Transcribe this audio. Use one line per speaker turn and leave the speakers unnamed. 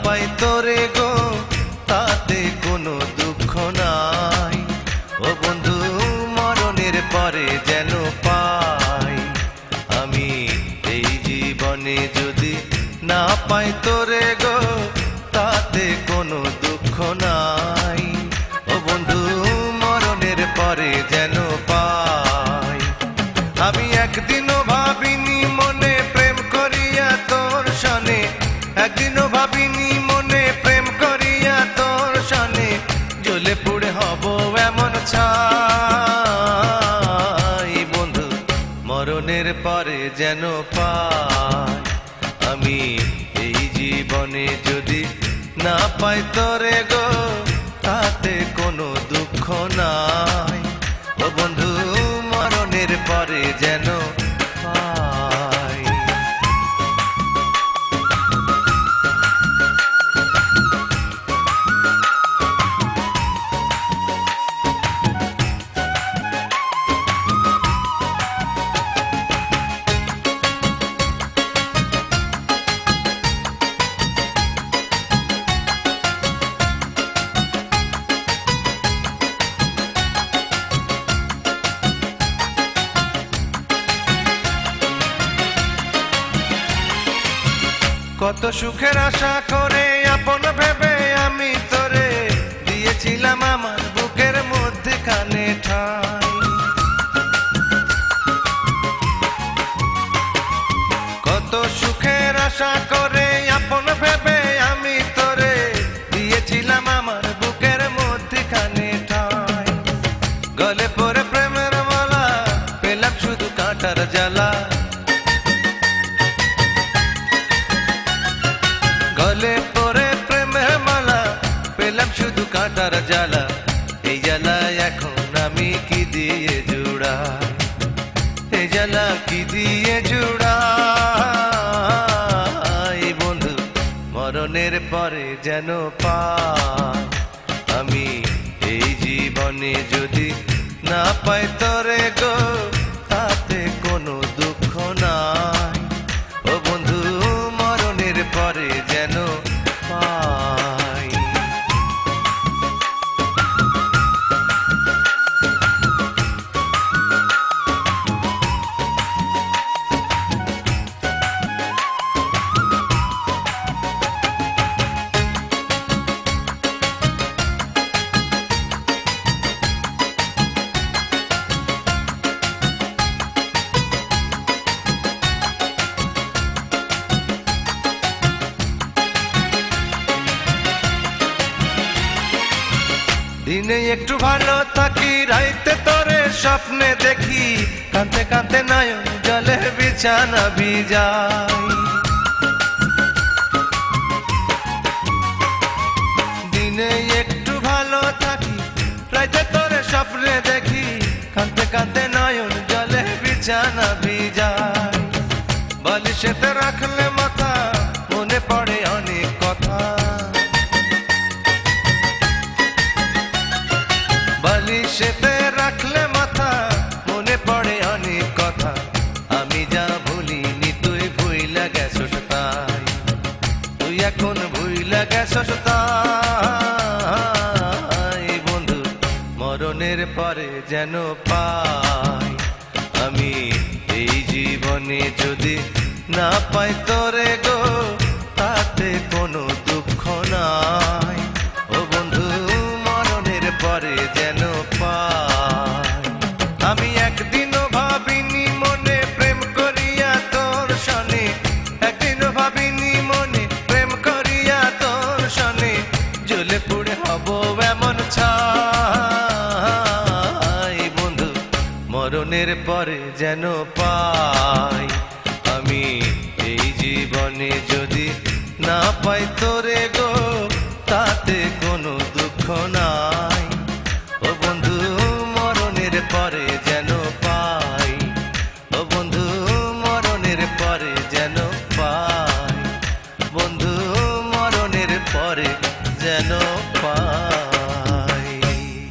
পাই তোরে গো তাতে কোনো দুঃখ নাই। ও বন্ধু মরণের পরে যেন পাই আমি এই জীবনে যদি না পাই তোরে গো তাতে কোনো দুঃখ নাই। ও বন্ধু মরণের পরে যেন পাই। আমি একদিনও ভাবিনি মনে প্রেম করিয়া তোর সনে, একদিনও ভাবিনি মনে প্রেম করিয়া তোর সনে জ্বলে পুড়ে হব এমন ছাই। বন্ধু মরণের পরে যেন পাই আমি এই জীবনে যদি না পাই তোরে গো তাতে কোনো দুঃখ নাই। ও বন্ধু মরণের পরে যেন পাই। কত সুখের আশা করে আপন ভেবে আমি তোরে দিয়েছিলাম আমার বুকের মধ্যখানে ঠাই। কত সুখের আশা করে আপন ভেবে আমি তোরে দিয়েছিলাম আমার বুকের মধ্যখানে ঠাই। গলে পরে প্রেমের মালা পেলাম শুধু কাঁটার জ্বালা, গলে পরে প্রেমের মালা পেলাম শুধু কাঁটার জ্বালা। এই জ্বালা এখন আমি কি দিয়ে জুড়াই, এই জ্বালা কি দিয়ে জুড়াই। বন্ধু মরণের পরে যেন পাই আমি এই জীবনে যদি না পাই তোরে গো তাতে কোনো দুঃখ নাই। ও বন্ধু মরণের পরে যেন পাই। দিনে একটু ভালো থাকি রাইতে তোরে স্বপ্নে দেখি, কাঁদতে কাঁদতে নয়ন জলে বিছানা ভিজাই। দিনে একটু ভালো থাকি রাইতে তোরে স্বপ্নে দেখি, কাঁদতে কাঁদতে নয়ন জলে বিছানা ভিজাই। বালিশেতে রাখলে মাথা মনে পড়ে অনেক কথা, বালিশেতে রাখলে মাথা মনে পড়ে অনেক কথা। আমি যা ভুলিনি তুই ভুইলা গেছস তাই, তুই এখন ভুইলা গেছস তাই। বন্ধু মরণের পরে যেন পাই আমি এই জীবনে যদি না পাই তোরে গো তাতে কোনো দুঃখ নাই। ও বন্ধু মরণের পরে যেন পাই। আমি একদিনও ভাবিনি মনে প্রেম করিয়া তোর সনে, একদিনও ভাবিনি মনে প্রেম করিয়া তোর সনে জ্বলে পুড়ে হব এমন ছাই। বন্ধু মরণের পরে যেন পাই আমি এই জীবনে যদি না পাই তোরে গো তাতে কোনো দুঃখ নাই। ও বন্ধু মরণের পরে যেন পাই, ও বন্ধু মরণের পরে যেন পাই, বন্ধু মরণের পরে যেন